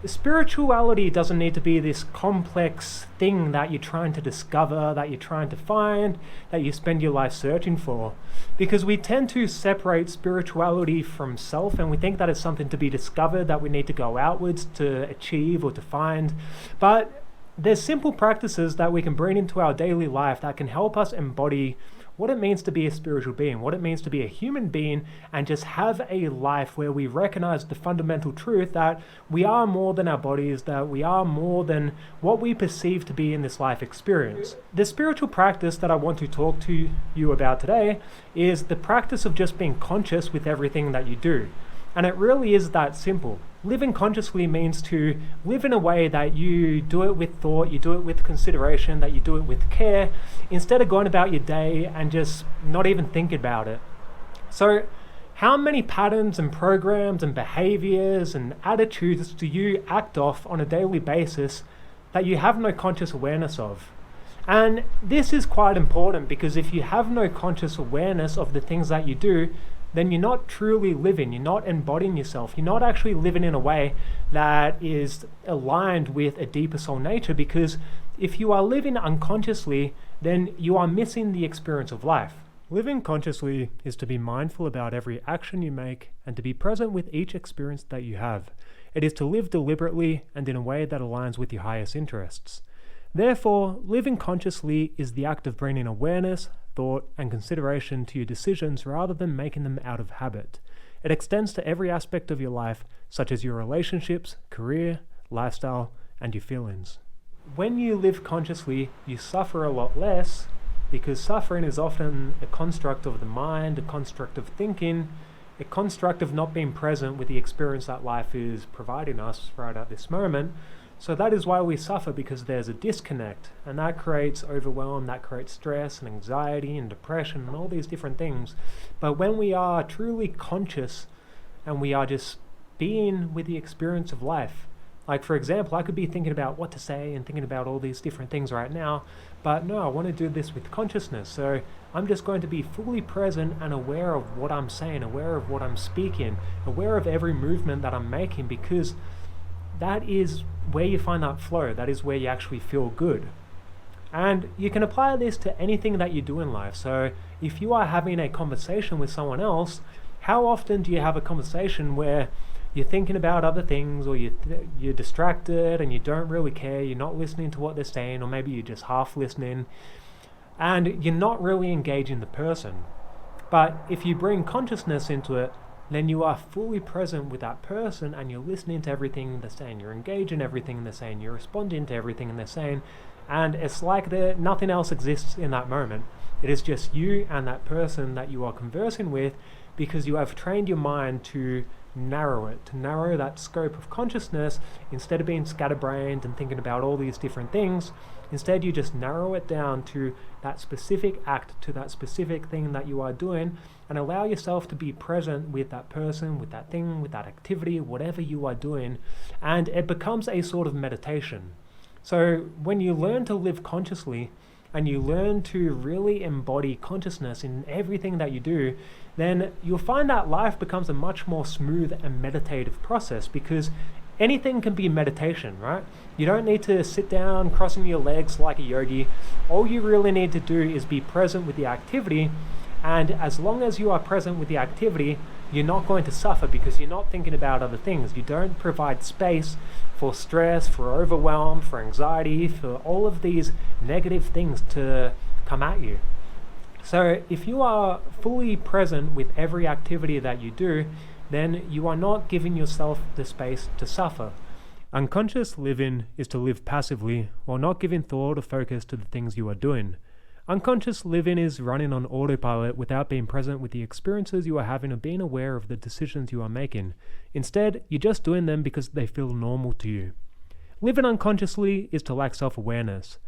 Spirituality doesn't need to be this complex thing that you're trying to discover, that you're trying to find, that you spend your life searching for. Because we tend to separate spirituality from self, and we think that it's something to be discovered, that we need to go outwards to achieve or to find. But there's simple practices that we can bring into our daily life that can help us embody what it means to be a spiritual being, what it means to be a human being, and just have a life where we recognize the fundamental truth that we are more than our bodies, that we are more than what we perceive to be in this life experience. The spiritual practice that I want to talk to you about today is the practice of just being conscious with everything that you do. And it really is that simple. Living consciously means to live in a way that you do it with thought, you do it with consideration, that you do it with care, instead of going about your day and just not even thinking about it. So, how many patterns and programs and behaviors and attitudes do you act off on a daily basis that you have no conscious awareness of? And this is quite important, because if you have no conscious awareness of the things that you do, then you're not truly living, you're not embodying yourself, you're not actually living in a way that is aligned with a deeper soul nature. Because if you are living unconsciously, then you are missing the experience of life. Living consciously is to be mindful about every action you make and to be present with each experience that you have. It is to live deliberately and in a way that aligns with your highest interests. Therefore, living consciously is the act of bringing awareness, thought, and consideration to your decisions rather than making them out of habit. It extends to every aspect of your life, such as your relationships, career, lifestyle, and your feelings. When you live consciously, you suffer a lot less, because suffering is often a construct of the mind, a construct of thinking, a construct of not being present with the experience that life is providing us right at this moment. So that is why we suffer, because there's a disconnect, and that creates overwhelm, that creates stress and anxiety and depression and all these different things. But when we are truly conscious and we are just being with the experience of life, like for example, I could be thinking about what to say and thinking about all these different things right now, but no, I want to do this with consciousness. So I'm just going to be fully present and aware of what I'm saying, aware of what I'm speaking, aware of every movement that I'm making, because that is where you find that flow. That is where you actually feel good. And you can apply this to anything that you do in life. So if you are having a conversation with someone else, how often do you have a conversation where you're thinking about other things, or you're distracted and you don't really care, you're not listening to what they're saying, or maybe you're just half listening, and you're not really engaging the person. But if you bring consciousness into it, then you are fully present with that person, and you're listening to everything they're saying, you're engaging everything they're saying, you're responding to everything they're saying, and it's like nothing else exists in that moment. It is just you and that person that you are conversing with, because you have trained your mind to narrow that scope of consciousness. Instead of being scatterbrained and thinking about all these different things, instead you just narrow it down to that specific act, to that specific thing that you are doing, and allow yourself to be present with that person, with that thing, with that activity, whatever you are doing, and it becomes a sort of meditation. So when you learn to live consciously, and you learn to really embody consciousness in everything that you do, then you'll find that life becomes a much more smooth and meditative process, because anything can be meditation, right? You don't need to sit down crossing your legs like a yogi. All you really need to do is be present with the activity, and as long as you are present with the activity, you're not going to suffer, because you're not thinking about other things. You don't provide space for stress, for overwhelm, for anxiety, for all of these negative things to come at you. So if you are fully present with every activity that you do, then you are not giving yourself the space to suffer. Unconscious living is to live passively while not giving thought or focus to the things you are doing. Unconscious living is running on autopilot without being present with the experiences you are having or being aware of the decisions you are making. Instead, you're just doing them because they feel normal to you. Living unconsciously is to lack self-awareness.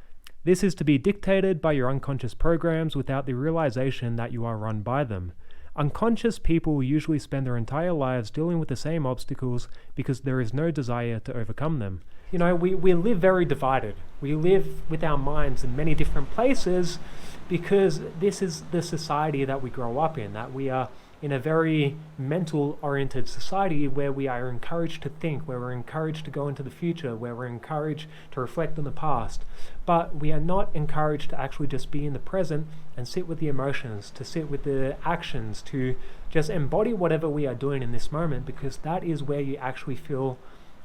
This is to be dictated by your unconscious programs without the realization that you are run by them. Unconscious people usually spend their entire lives dealing with the same obstacles because there is no desire to overcome them. You know, we live very divided. We live with our minds in many different places because this is the society that we grow up in, that we are in a very mental-oriented society where we are encouraged to think, where we're encouraged to go into the future, where we're encouraged to reflect on the past. But we are not encouraged to actually just be in the present and sit with the emotions, to sit with the actions, to just embody whatever we are doing in this moment, because that is where you actually feel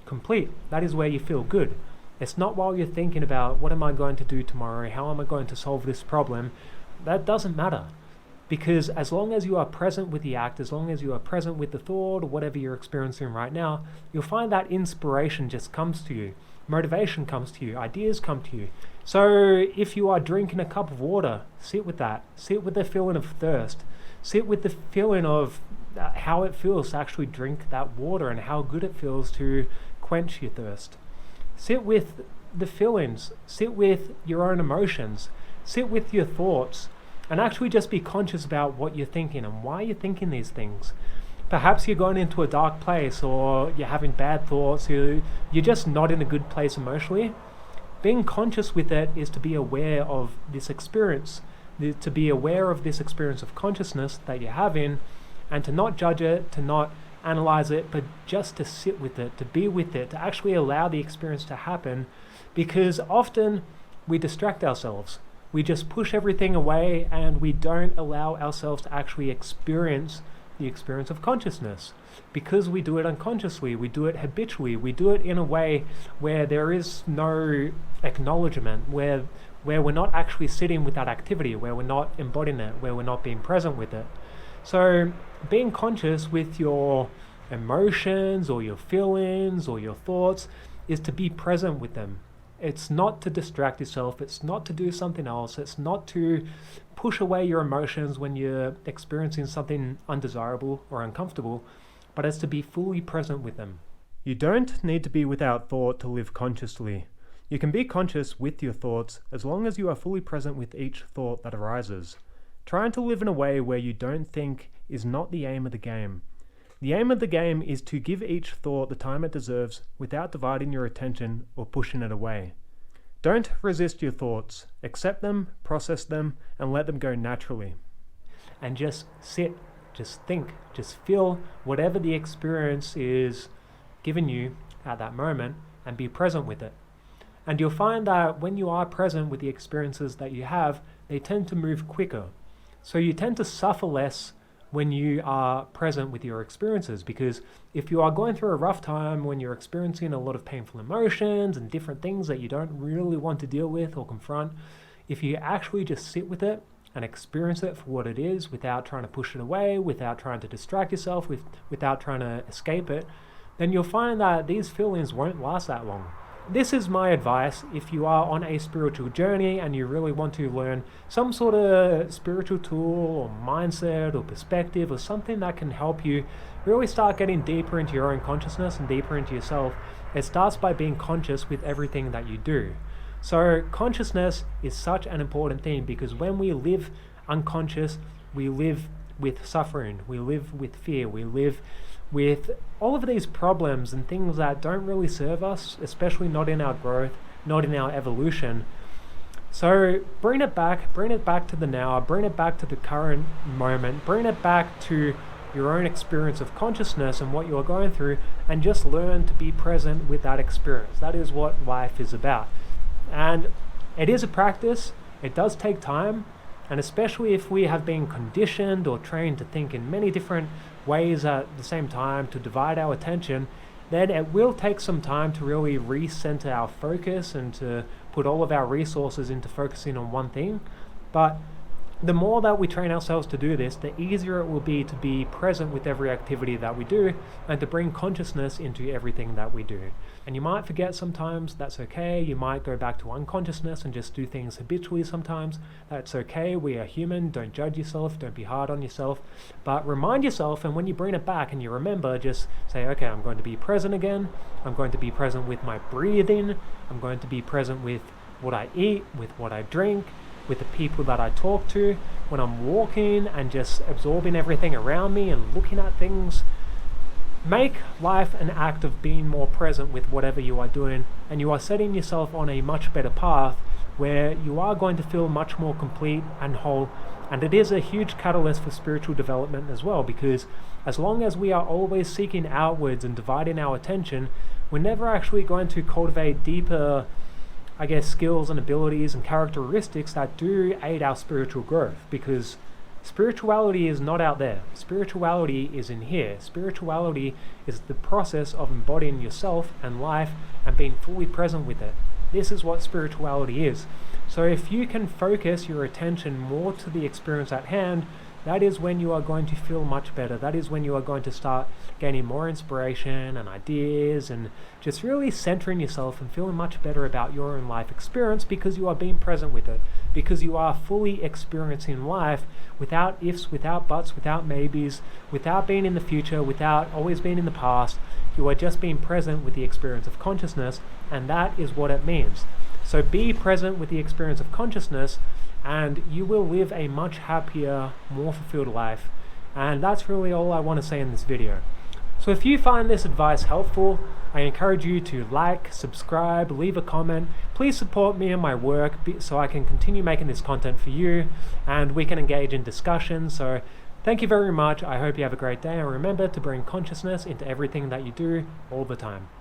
complete. That is where you feel good. It's not while you're thinking about what am I going to do tomorrow, how am I going to solve this problem. That doesn't matter, because as long as you are present with the act, as long as you are present with the thought or whatever you're experiencing right now, you'll find that inspiration just comes to you, motivation comes to you, ideas come to you. So if you are drinking a cup of water, sit with that, sit with the feeling of thirst, sit with the feeling of how it feels to actually drink that water and how good it feels to quench your thirst. Sit with the feelings, sit with your own emotions, sit with your thoughts, and actually just be conscious about what you're thinking and why you're thinking these things. Perhaps you're going into a dark place, or you're having bad thoughts, you're just not in a good place emotionally. Being conscious with it is to be aware of this experience, to be aware of this experience of consciousness that you're having, and to not judge it, to not analyze it, but just to sit with it, to be with it, to actually allow the experience to happen, because often we distract ourselves. We just push everything away and we don't allow ourselves to actually experience the experience of consciousness, because we do it unconsciously, we do it habitually, we do it in a way where there is no acknowledgement, where we're not actually sitting with that activity, where we're not embodying it, where we're not being present with it. So being conscious with your emotions or your feelings or your thoughts is to be present with them. It's not to distract yourself, it's not to do something else, it's not to push away your emotions when you're experiencing something undesirable or uncomfortable, but it's to be fully present with them. You don't need to be without thought to live consciously. You can be conscious with your thoughts as long as you are fully present with each thought that arises. Trying to live in a way where you don't think is not the aim of the game. The aim of the game is to give each thought the time it deserves without dividing your attention or pushing it away. Don't resist your thoughts. Accept them, process them, and let them go naturally. And just sit, just think, just feel whatever the experience is given you at that moment, and be present with it. And you'll find that when you are present with the experiences that you have, they tend to move quicker. So you tend to suffer less when you are present with your experiences, because if you are going through a rough time, when you're experiencing a lot of painful emotions and different things that you don't really want to deal with or confront, if you actually just sit with it and experience it for what it is without trying to push it away, without trying to distract yourself, without trying to escape it, then you'll find that these feelings won't last that long. This is my advice if you are on a spiritual journey and you really want to learn some sort of spiritual tool or mindset or perspective or something that can help you really start getting deeper into your own consciousness and deeper into yourself. It starts by being conscious with everything that you do. So consciousness is such an important thing, because when we live unconscious, we live with suffering, we live with fear, we live with all of these problems and things that don't really serve us, especially not in our growth, not in our evolution. So bring it back to the now, bring it back to the current moment, bring it back to your own experience of consciousness and what you're going through, and just learn to be present with that experience. That is what life is about. And it is a practice, it does take time, and especially if we have been conditioned or trained to think in many different ways at the same time, to divide our attention, then it will take some time to really recenter our focus and to put all of our resources into focusing on one thing. But the more that we train ourselves to do this, the easier it will be to be present with every activity that we do and to bring consciousness into everything that we do. And you might forget sometimes, that's okay. You might go back to unconsciousness and just do things habitually sometimes. That's okay. We are human. Don't judge yourself. Don't be hard on yourself. But remind yourself, and when you bring it back and you remember, just say, okay, I'm going to be present again. I'm going to be present with my breathing. I'm going to be present with what I eat, with what I drink, with the people that I talk to, when I'm walking and just absorbing everything around me and looking at things. Make life an act of being more present with whatever you are doing, and you are setting yourself on a much better path where you are going to feel much more complete and whole And it is a huge catalyst for spiritual development as well, because as long as we are always seeking outwards and dividing our attention, we're never actually going to cultivate deeper, I guess, skills and abilities and characteristics that do aid our spiritual growth, because spirituality is not out there. Spirituality is in here. Spirituality is the process of embodying yourself and life and being fully present with it. This is what spirituality is. So if you can focus your attention more to the experience at hand, that is when you are going to feel much better. That is when you are going to start gaining more inspiration and ideas and just really centering yourself and feeling much better about your own life experience, because you are being present with it, because you are fully experiencing life without ifs, without buts, without maybes, without being in the future, without always being in the past. You are just being present with the experience of consciousness, and that is what it means. So be present with the experience of consciousness, and you will live a much happier, more fulfilled life. And that's really all I want to say in this video. So if you find this advice helpful, I encourage you to like, subscribe, leave a comment. Please support me and my work so I can continue making this content for you and we can engage in discussion. So thank you very much. I hope you have a great day, and remember to bring consciousness into everything that you do all the time.